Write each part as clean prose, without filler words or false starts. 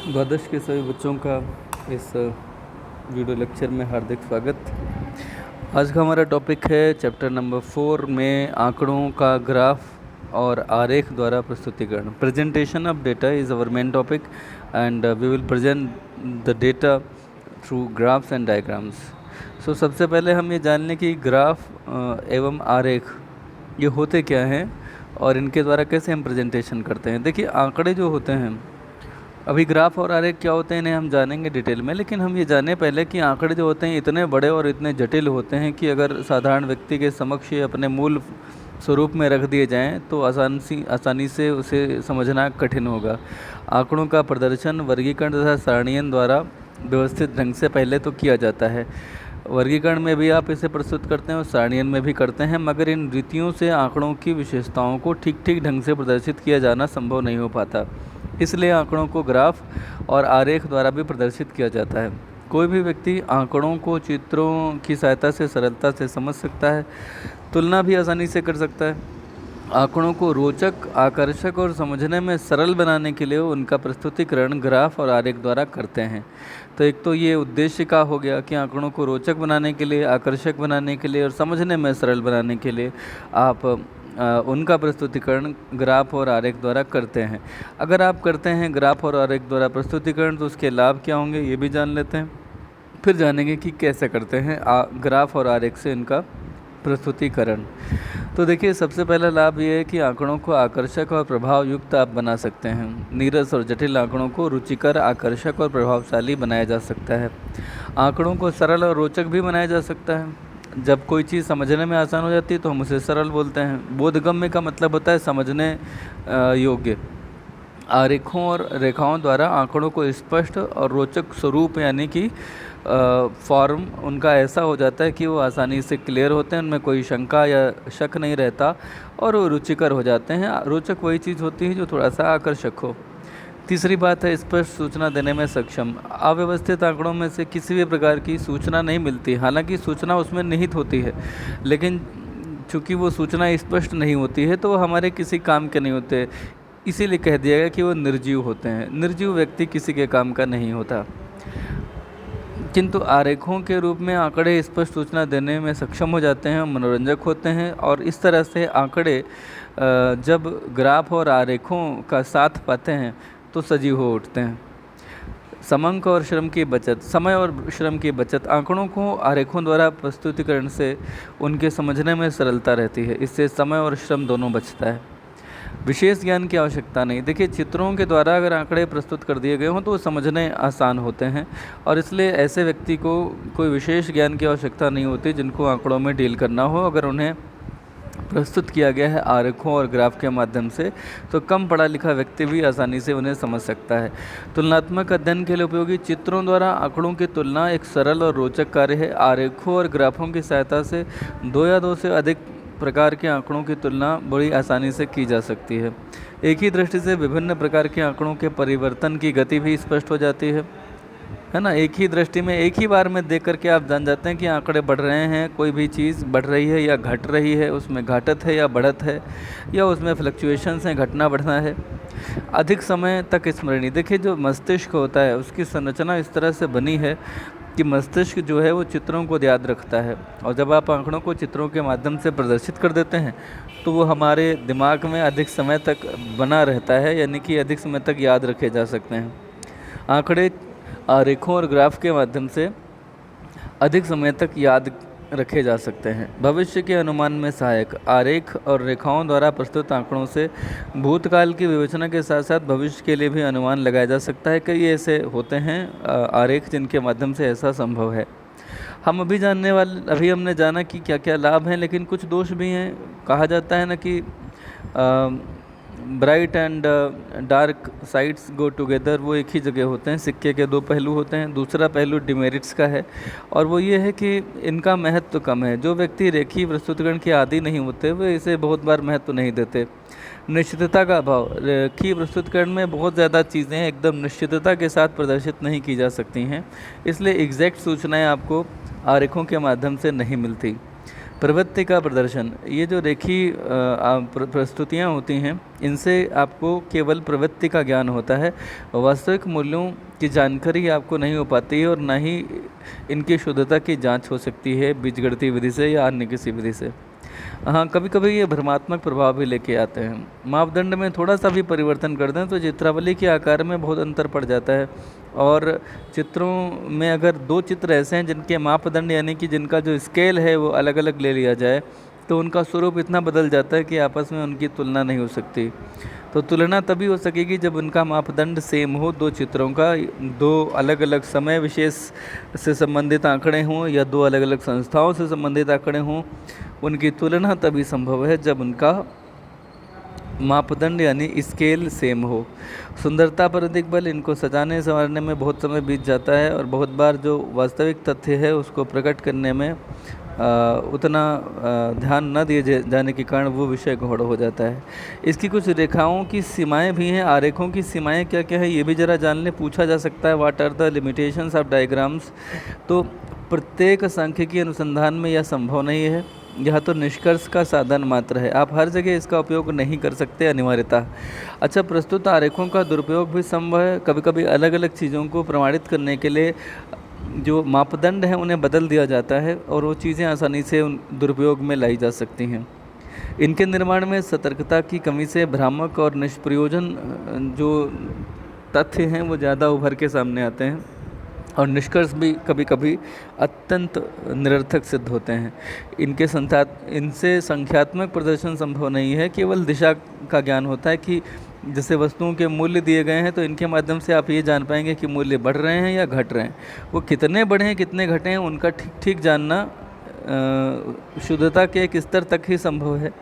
द्वादश के सभी बच्चों का इस वीडियो लेक्चर में हार्दिक स्वागत। आज का हमारा टॉपिक है चैप्टर नंबर 4 में आंकड़ों का ग्राफ और आरेख द्वारा प्रस्तुतिकरण। Presentation of data is our main topic and we will present the data through graphs and diagrams. So सबसे पहले हम ये जान लें कि ग्राफ एवं आरेख ये होते क्या हैं और इनके द्वारा कैसे हम प्रेजेंटेशन करते हैं। देखिए, आंकड़े जो होते हैं, अभी ग्राफ और आरेख क्या होते हैं इन्हें हम जानेंगे डिटेल में, लेकिन हम ये जाने पहले कि आंकड़े जो होते हैं इतने बड़े और इतने जटिल होते हैं कि अगर साधारण व्यक्ति के समक्ष ये अपने मूल स्वरूप में रख दिए जाएं तो आसानी से उसे समझना कठिन होगा। आंकड़ों का प्रदर्शन वर्गीकरण तथा सारणीयन द्वारा व्यवस्थित ढंग से पहले तो किया जाता है। वर्गीकरण में भी आप इसे प्रस्तुत करते हैं और सारणीयन में भी करते हैं, मगर इन रीतियों से आंकड़ों की विशेषताओं को ठीक ठीक ढंग से प्रदर्शित किया जाना संभव नहीं हो पाता। इसलिए आंकड़ों को ग्राफ और आरेख द्वारा भी प्रदर्शित किया जाता है। कोई भी व्यक्ति आंकड़ों को चित्रों की सहायता से सरलता से समझ सकता है, तुलना भी आसानी से कर सकता है। आंकड़ों को रोचक, आकर्षक और समझने में सरल बनाने के लिए उनका प्रस्तुतिकरण ग्राफ और आरेख द्वारा करते हैं। तो एक तो ये उद्देश्य का हो गया कि आंकड़ों को रोचक बनाने के लिए, आकर्षक बनाने के लिए और समझने में सरल बनाने के लिए आप उनका प्रस्तुतिकरण ग्राफ और आरेख द्वारा करते हैं। अगर आप करते हैं ग्राफ और आरेख द्वारा प्रस्तुतिकरण तो उसके लाभ क्या होंगे ये भी जान लेते हैं, फिर जानेंगे कि कैसे करते हैं ग्राफ और आरेख से इनका प्रस्तुतिकरण। तो देखिए, सबसे पहला लाभ ये है कि आंकड़ों को आकर्षक और प्रभाव युक्त आप बना सकते हैं। नीरस और जटिल आंकड़ों को रुचिकर, आकर्षक और प्रभावशाली बनाया जा सकता है। आंकड़ों को सरल और रोचक भी बनाया जा सकता है। जब कोई चीज़ समझने में आसान हो जाती है तो हम उसे सरल बोलते हैं। बोधगम्य का मतलब होता है समझने योग्य। आरेखों और रेखाओं द्वारा आंकड़ों को स्पष्ट और रोचक स्वरूप यानी कि फॉर्म उनका ऐसा हो जाता है कि वो आसानी से क्लियर होते हैं, उनमें कोई शंका या शक नहीं रहता और वो रुचिकर हो जाते हैं। रोचक वही चीज़ होती है जो थोड़ा सा आकर्षक हो। तीसरी बात है स्पष्ट सूचना देने में सक्षम। अव्यवस्थित आंकड़ों में से किसी भी प्रकार की सूचना नहीं मिलती, हालांकि सूचना उसमें निहित होती है, लेकिन चूंकि वो सूचना स्पष्ट नहीं होती है तो वो हमारे किसी काम के नहीं होते। इसीलिए कह दिया गया कि वो निर्जीव होते हैं। निर्जीव व्यक्ति किसी के काम का नहीं होता। किंतु आरेखों के रूप में आंकड़े स्पष्ट सूचना देने में सक्षम हो जाते हैं, मनोरंजक होते हैं और इस तरह से आंकड़े जब ग्राफ और आरेखों का साथ पाते हैं तो सजीव हो उठते हैं। समंक और श्रम की बचत, समय और श्रम की बचत। आंकड़ों को आरेखों द्वारा प्रस्तुतिकरण से उनके समझने में सरलता रहती है। इससे समय और श्रम दोनों बचता है। विशेष ज्ञान की आवश्यकता नहीं। देखिए, चित्रों के द्वारा अगर आंकड़े प्रस्तुत कर दिए गए हों तो वो समझने आसान होते हैं और इसलिए ऐसे व्यक्ति को कोई विशेष ज्ञान की आवश्यकता नहीं होती जिनको आंकड़ों में डील करना हो। अगर उन्हें प्रस्तुत किया गया है आरेखों और ग्राफ के माध्यम से तो कम पढ़ा लिखा व्यक्ति भी आसानी से उन्हें समझ सकता है। तुलनात्मक अध्ययन के लिए उपयोगी। चित्रों द्वारा आंकड़ों की तुलना एक सरल और रोचक कार्य है। आरेखों और ग्राफों की सहायता से दो या दो से अधिक प्रकार के आंकड़ों की तुलना बड़ी आसानी से की जा सकती है। एक ही दृष्टि से विभिन्न प्रकार के आंकड़ों के परिवर्तन की गति भी स्पष्ट हो जाती है ना। एक ही दृष्टि में, एक ही बार में देख करके आप जान जाते हैं कि आंकड़े बढ़ रहे हैं, कोई भी चीज़ बढ़ रही है या घट रही है, उसमें घटत है या बढ़त है, या उसमें फ्लक्चुएशंस हैं, घटना बढ़ना है। अधिक समय तक स्मरणीय। देखिए, जो मस्तिष्क होता है उसकी संरचना इस तरह से बनी है कि मस्तिष्क जो है वो चित्रों को याद रखता है और जब आप आंकड़ों को चित्रों के माध्यम से प्रदर्शित कर देते हैं तो वो हमारे दिमाग में अधिक समय तक बना रहता है, यानी कि अधिक समय तक याद रखे जा सकते हैं। आंकड़े आरेखों और ग्राफ के माध्यम से अधिक समय तक याद रखे जा सकते हैं। भविष्य के अनुमान में सहायक। आरेख और रेखाओं द्वारा प्रस्तुत आंकड़ों से भूतकाल की विवेचना के साथ साथ भविष्य के लिए भी अनुमान लगाया जा सकता है। कई ऐसे होते हैं आरेख जिनके माध्यम से ऐसा संभव है। हम अभी हमने जाना कि क्या क्या लाभ हैं, लेकिन कुछ दोष भी हैं। कहा जाता है ना कि bright and dark sides go together, वो एक ही जगह होते हैं। सिक्के के दो पहलू होते हैं। दूसरा पहलू डिमेरिट्स का है और वो ये है कि इनका महत्व कम है। जो व्यक्ति रेखीय प्रस्तुतिकरण के आदी नहीं होते वे इसे बहुत बार महत्व नहीं देते। निश्चितता का अभाव। रेखीय प्रस्तुतिकरण में बहुत ज़्यादा चीज़ें एकदम निश्चितता के साथ प्रदर्शित नहीं की जा सकती हैं, इसलिए एग्जैक्ट सूचनाएँ आपको आरेखों के माध्यम से नहीं मिलती। प्रवृत्ति का प्रदर्शन, ये जो रेखी प्रस्तुतियाँ होती हैं, इनसे आपको केवल प्रवृत्ति का ज्ञान होता है, वास्तविक मूल्यों की जानकारी आपको नहीं हो पाती है और ना ही इनकी शुद्धता की जांच हो सकती है बीजगणितीय विधि से या अन्य किसी विधि से। हाँ, कभी कभी ये भ्रमात्मक प्रभाव भी लेके आते हैं। मापदंड में थोड़ा सा भी परिवर्तन कर दें तो चित्रावली के आकार में बहुत अंतर पड़ जाता है। और चित्रों में अगर दो चित्र ऐसे हैं जिनके मापदंड यानी कि जिनका जो स्केल है वो अलग अलग ले लिया जाए तो उनका स्वरूप इतना बदल जाता है कि आपस में उनकी तुलना नहीं हो सकती। तो तुलना तभी हो सकेगी जब उनका मापदंड सेम हो, दो चित्रों का दो अलग अलग समय विशेष से संबंधित आंकड़े हों या दो अलग अलग संस्थाओं से संबंधित आंकड़े हों। उनकी तुलना तभी संभव है जब उनका मापदंड यानी स्केल सेम हो। सुंदरता पर अधिक बल, इनको सजाने संवारने में बहुत समय बीत जाता है और बहुत बार जो वास्तविक तथ्य है उसको प्रकट करने में उतना ध्यान न दिए जाने के कारण वो विषय गौड़ हो जाता है। इसकी कुछ रेखाओं की सीमाएं भी हैं। आरेखों की सीमाएं क्या क्या है ये भी ज़रा जान लें, पूछा जा सकता है। What are the limitations of diagrams. तो प्रत्येक सांख्यिकी अनुसंधान में यह संभव नहीं है, यह तो निष्कर्ष का साधन मात्र है। आप हर जगह इसका उपयोग नहीं कर सकते अनिवार्यता। अच्छा, प्रस्तुत आरेखों का दुरुपयोग भी संभव है। कभी कभी अलग अलग चीज़ों को प्रमाणित करने के लिए जो मापदंड हैं उन्हें बदल दिया जाता है और वो चीज़ें आसानी से उन दुरुपयोग में लाई जा सकती हैं। इनके निर्माण में सतर्कता की कमी से भ्रामक और निष्प्रयोजन जो तथ्य हैं वो ज़्यादा उभर के सामने आते हैं और निष्कर्ष भी कभी कभी अत्यंत निरर्थक सिद्ध होते हैं। इनसे संख्यात्मक प्रदर्शन संभव नहीं है, केवल दिशा का ज्ञान होता है कि जैसे वस्तुओं के मूल्य दिए गए हैं तो इनके माध्यम से आप ये जान पाएंगे कि मूल्य बढ़ रहे हैं या घट रहे हैं। वो कितने बढ़े हैं कितने घटे हैं उनका ठीक ठीक जानना शुद्धता के एक स्तर तक ही संभव है।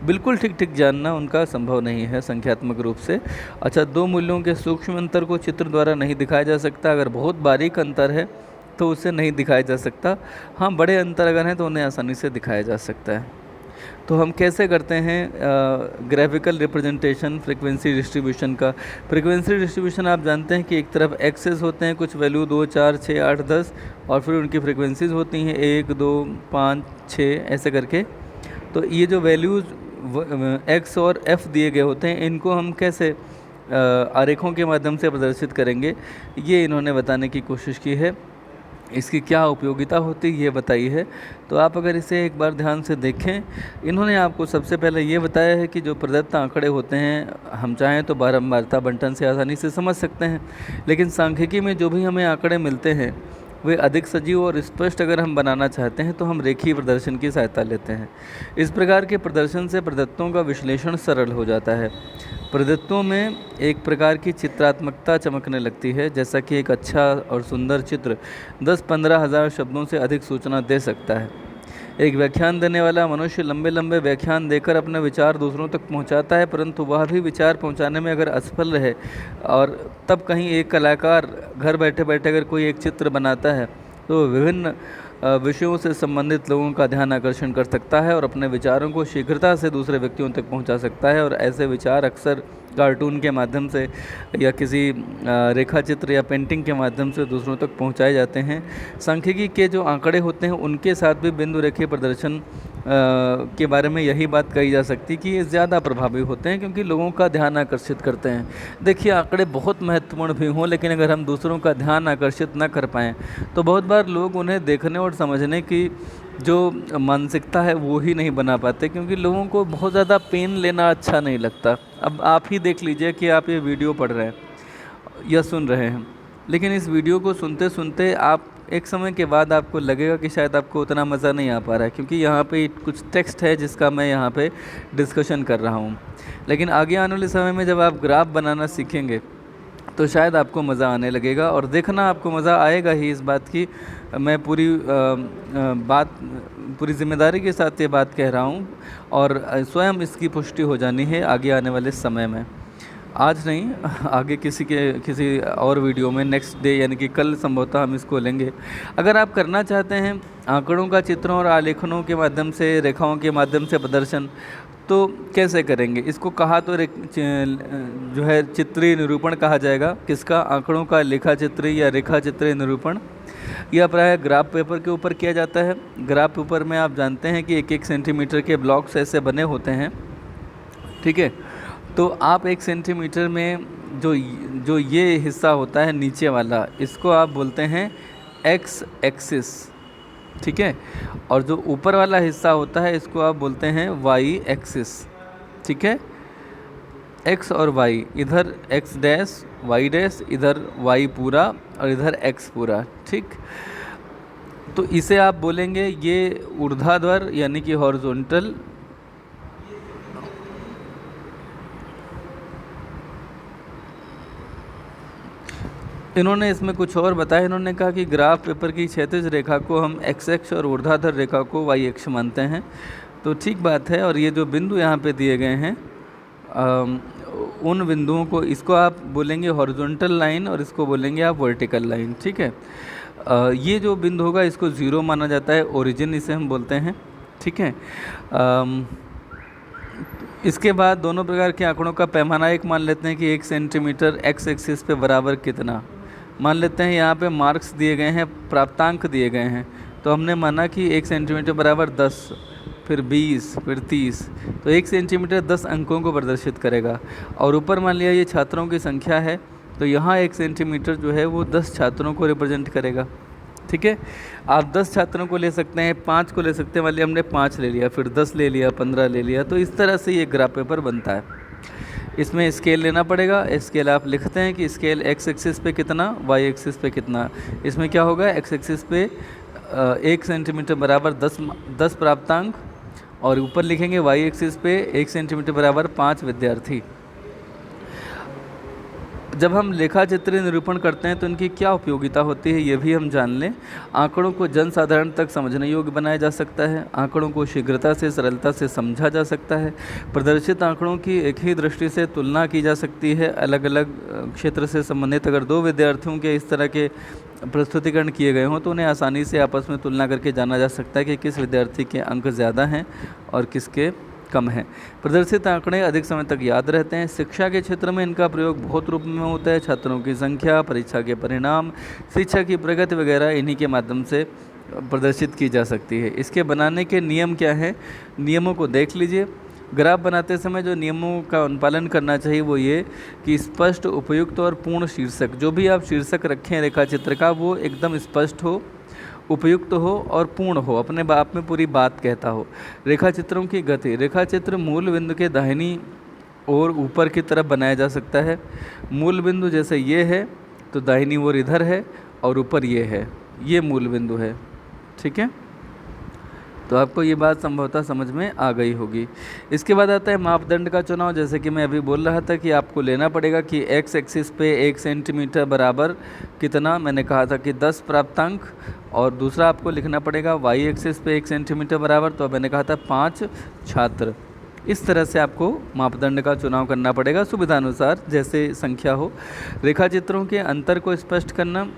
बिल्कुल ठीक ठीक जानना उनका संभव नहीं है संख्यात्मक रूप से। अच्छा, दो मूल्यों के सूक्ष्म अंतर को चित्र द्वारा नहीं दिखाया जा सकता। अगर बहुत बारीक अंतर है तो उसे नहीं दिखाया जा सकता। हाँ, बड़े अंतर अगर हैं तो उन्हें आसानी से दिखाया जा सकता है। तो हम कैसे करते हैं ग्राफिकल रिप्रेजेंटेशन फ्रीक्वेंसी डिस्ट्रीब्यूशन का। फ्रीक्वेंसी डिस्ट्रीब्यूशन आप जानते हैं कि एक तरफ एक्सेस होते हैं, कुछ वैल्यू 2, 4, 6, 8, 10 और फिर उनकी फ्रीक्वेंसीज होती हैं 1, 2, 5, 6 ऐसे करके। तो ये जो वैल्यूज़ एक्स और एफ दिए गए होते हैं इनको हम कैसे आरेखों के माध्यम से प्रदर्शित करेंगे, ये इन्होंने बताने की कोशिश की है। इसकी क्या उपयोगिता होती है ये बताई है। तो आप अगर इसे एक बार ध्यान से देखें, इन्होंने आपको सबसे पहले ये बताया है कि जो प्रदत्त आंकड़े होते हैं हम चाहें तो बारंबारता बंटन से आसानी से समझ सकते हैं, लेकिन सांख्यिकी में जो भी हमें आंकड़े मिलते हैं वे अधिक सजीव और स्पष्ट अगर हम बनाना चाहते हैं तो हम रेखीय प्रदर्शन की सहायता लेते हैं। इस प्रकार के प्रदर्शन से प्रदत्तों का विश्लेषण सरल हो जाता है। प्रदत्तों में एक प्रकार की चित्रात्मकता चमकने लगती है, जैसा कि एक अच्छा और सुंदर चित्र 10-15 हज़ार शब्दों से अधिक सूचना दे सकता है। एक व्याख्यान देने वाला मनुष्य लंबे लंबे व्याख्यान देकर अपने विचार दूसरों तक पहुंचाता है, परंतु वह भी विचार पहुंचाने में अगर असफल रहे और तब कहीं एक कलाकार घर बैठे बैठे अगर कोई एक चित्र बनाता है तो विभिन्न विषयों से संबंधित लोगों का ध्यान आकर्षण कर सकता है और अपने विचारों को शीघ्रता से दूसरे व्यक्तियों तक पहुंचा सकता है। और ऐसे विचार अक्सर कार्टून के माध्यम से या किसी रेखा चित्र या पेंटिंग के माध्यम से दूसरों तक पहुंचाए जाते हैं। सांख्यिकी के जो आंकड़े होते हैं उनके साथ भी बिंदु रेखीय प्रदर्शन के बारे में यही बात कही जा सकती कि ये ज़्यादा प्रभावी होते हैं क्योंकि लोगों का ध्यान आकर्षित करते हैं। देखिए, आंकड़े बहुत महत्वपूर्ण भी हों लेकिन अगर हम दूसरों का ध्यान आकर्षित न कर पाएँ तो बहुत बार लोग उन्हें देखने और समझने की जो मानसिकता है वो ही नहीं बना पाते, क्योंकि लोगों को बहुत ज़्यादा पेन लेना अच्छा नहीं लगता। अब आप ही देख लीजिए कि आप ये वीडियो पढ़ रहे हैं या सुन रहे हैं, लेकिन इस वीडियो को सुनते सुनते आप एक समय के बाद आपको लगेगा कि शायद आपको उतना मज़ा नहीं आ पा रहा है, क्योंकि यहाँ पे कुछ टेक्स्ट है जिसका मैं यहाँ पे डिस्कशन कर रहा हूँ। लेकिन आगे आने वाले समय में जब आप ग्राफ बनाना सीखेंगे तो शायद आपको मज़ा आने लगेगा और देखना आपको मज़ा आएगा ही। इस बात की मैं पूरी जिम्मेदारी के साथ ये बात कह रहा हूँ और स्वयं इसकी पुष्टि हो जानी है आगे आने वाले समय में। आज नहीं, आगे किसी और वीडियो में नेक्स्ट डे यानी कि कल संभवतः हम इसको लेंगे। अगर आप करना चाहते हैं आंकड़ों का चित्रों और आलेखनों के माध्यम से, रेखाओं के माध्यम से प्रदर्शन, तो कैसे करेंगे इसको? कहा तो जो है चित्रीय निरूपण कहा जाएगा। किसका? आंकड़ों का लेखा चित्रीय या रेखा चित्रीय निरूपण। यह प्रायः ग्राफ पेपर के ऊपर किया जाता है। ग्राफ पेपर में आप जानते हैं कि 1-1 सेंटीमीटर के ब्लॉक्स ऐसे बने होते हैं, ठीक है। तो आप 1 सेंटीमीटर में जो ये हिस्सा होता है नीचे वाला, इसको आप बोलते हैं एक्स एक्सिस, ठीक है। और जो ऊपर वाला हिस्सा होता है इसको आप बोलते हैं वाई एक्सिस, ठीक है। एक्स और वाई, इधर एक्स डैश वाई डैश, इधर वाई पूरा और इधर एक्स पूरा, ठीक। तो इसे आप बोलेंगे ये ऊर्ध्वाधर यानी कि हॉरिजॉन्टल, इन्होंने इसमें कुछ और बताया। इन्होंने कहा कि ग्राफ पेपर की क्षैतिज रेखा को हम एक्स एक्स और ऊर्ध्वाधर रेखा को वाई एक्स मानते हैं। तो ठीक बात है। और ये जो बिंदु यहाँ पे दिए गए हैं, उन बिंदुओं को, इसको आप बोलेंगे हॉरिजॉन्टल लाइन और इसको बोलेंगे आप वर्टिकल लाइन, ठीक है। ये जो बिंदु होगा इसको ज़ीरो माना जाता है, ओरिजिन इसे हम बोलते हैं, ठीक है। इसके बाद दोनों प्रकार के आंकड़ों का पैमाना एक मान लेते हैं कि 1 सेंटीमीटर एक्स एक्सिस पे बराबर कितना, मान लेते हैं। यहाँ पे मार्क्स दिए गए हैं, प्राप्तांक दिए गए हैं। तो हमने माना कि 1 सेंटीमीटर बराबर 10, फिर 20, फिर 30। तो 1 सेंटीमीटर 10 अंकों को प्रदर्शित करेगा। और ऊपर मान लिया ये छात्रों की संख्या है, तो यहाँ 1 सेंटीमीटर जो है वो 10 छात्रों को रिप्रेजेंट करेगा, ठीक है। आप 10 छात्रों को ले सकते हैं, 5 को ले सकते हैं, मान लिया हमने 5 ले लिया, फिर 10 ले लिया, 15 ले लिया। तो इस तरह से ये ग्राफ पेपर बनता है। इसमें स्केल लेना पड़ेगा। स्केल आप लिखते हैं कि स्केल एक्स एक्सिस पे कितना, वाई एक्सिस पे कितना। इसमें क्या होगा, एक्स एक्सिस पे 1 सेंटीमीटर बराबर 10 प्राप्तांक, और ऊपर लिखेंगे वाई एक्सिस पे 1 सेंटीमीटर बराबर 5 विद्यार्थी। जब हम लेखा चित्रीय निरूपण करते हैं तो इनकी क्या उपयोगिता होती है ये भी हम जान लें। आंकड़ों को जनसाधारण तक समझने योग्य बनाया जा सकता है। आंकड़ों को शीघ्रता से, सरलता से समझा जा सकता है। प्रदर्शित आंकड़ों की एक ही दृष्टि से तुलना की जा सकती है। अलग अलग क्षेत्र से संबंधित अगर 2 विद्यार्थियों के इस तरह के प्रस्तुतिकरण किए गए हों तो उन्हें आसानी से आपस में तुलना करके जाना जा सकता है कि किस विद्यार्थी के अंक ज़्यादा हैं और किसके कम है। प्रदर्शित आंकड़े अधिक समय तक याद रहते हैं। शिक्षा के क्षेत्र में इनका प्रयोग बहुत रूप में होता है। छात्रों की संख्या, परीक्षा के परिणाम, शिक्षा की प्रगति वगैरह इन्हीं के माध्यम से प्रदर्शित की जा सकती है। इसके बनाने के नियम क्या हैं, नियमों को देख लीजिए। ग्राफ बनाते समय जो नियमों का अनुपालन करना चाहिए वो ये कि स्पष्ट, उपयुक्त और पूर्ण शीर्षक, जो भी आप शीर्षक रखें रेखा चित्र का, वो एकदम स्पष्ट हो, उपयुक्त हो और पूर्ण हो, अपने बाप में पूरी बात कहता हो। रेखा चित्रों की गति, रेखा चित्र मूल बिंदु के दाहिनी ओर ऊपर की तरफ बनाया जा सकता है। मूल बिंदु जैसे ये है तो दाहिनी ओर इधर है और ऊपर ये है, ये मूल बिंदु है, ठीक है। तो आपको ये बात संभवतः समझ में आ गई होगी। इसके बाद आता है मापदंड का चुनाव। जैसे कि मैं अभी बोल रहा था कि आपको लेना पड़ेगा कि एक्स एक्सिस पे 1 सेंटीमीटर बराबर कितना, मैंने कहा था कि 10 प्राप्तांक, और दूसरा आपको लिखना पड़ेगा वाई एक्सिस पे 1 सेंटीमीटर बराबर, तो मैंने कहा था 5 छात्र। इस तरह से आपको मापदंड का चुनाव करना पड़ेगा सुविधानुसार, जैसे संख्या हो। रेखा चित्रों के अंतर को स्पष्ट करना,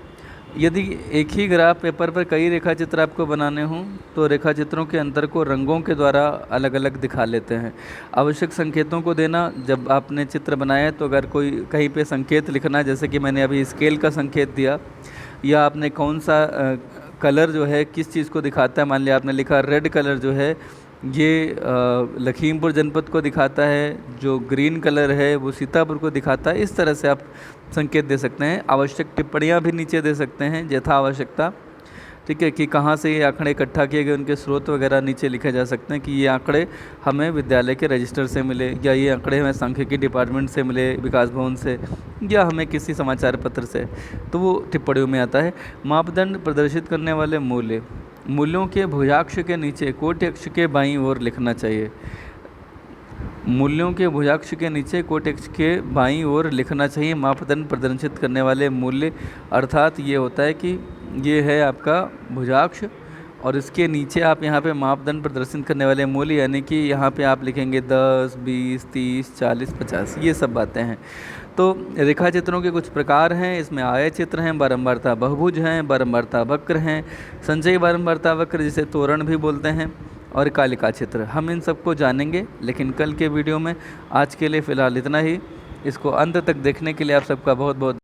यदि एक ही ग्राफ पेपर पर कई रेखा चित्र आपको बनाने हों तो रेखा चित्रों के अंतर को रंगों के द्वारा अलग अलग दिखा लेते हैं। आवश्यक संकेतों को देना, जब आपने चित्र बनाया तो अगर कोई कहीं पे संकेत लिखना, जैसे कि मैंने अभी स्केल का संकेत दिया, या आपने कौन सा कलर जो है किस चीज़ को दिखाता है, मान लिया आपने लिखा रेड कलर जो है ये लखीमपुर जनपद को दिखाता है, जो ग्रीन कलर है वो सीतापुर को दिखाता है। इस तरह से आप संकेत दे सकते हैं। आवश्यक टिप्पणियाँ भी नीचे दे सकते हैं यथा आवश्यकता, ठीक है, कि कहाँ से ये आंकड़े इकट्ठा किए गए, उनके स्रोत वगैरह नीचे लिखे जा सकते हैं कि ये आंकड़े हमें विद्यालय के रजिस्टर से मिले, या ये आंकड़े हमें सांख्यिकी डिपार्टमेंट से मिले, विकास भवन से, या हमें किसी समाचार पत्र से, तो वो टिप्पणियों में आता है। मापदंड प्रदर्शित करने वाले मूल्य, मूल्यों के भुजाक्ष के नीचे कोटि अक्ष के बाईं ओर लिखना चाहिए। मूल्यों के भुजाक्ष के नीचे कोटि अक्ष के बाईं ओर लिखना चाहिए मापदंड प्रदर्शित करने वाले मूल्य, अर्थात ये होता है कि ये है आपका भुजाक्ष और इसके नीचे आप यहाँ पे मापदंड प्रदर्शित करने वाले मूल्य, यानी कि यहाँ पे आप लिखेंगे 10, 20, 30, 40, 50, ये सब बातें हैं। तो रेखा चित्रों के कुछ प्रकार हैं, इसमें आय चित्र हैं, बारंबारता बहुभुज हैं, बारंबारता वक्र हैं, संचयी बारंबारता वक्र जिसे तोरण भी बोलते हैं, और कालिका चित्र, हम इन सबको जानेंगे लेकिन कल के वीडियो में। आज के लिए फ़िलहाल इतना ही। इसको अंत तक देखने के लिए आप सबका बहुत बहुत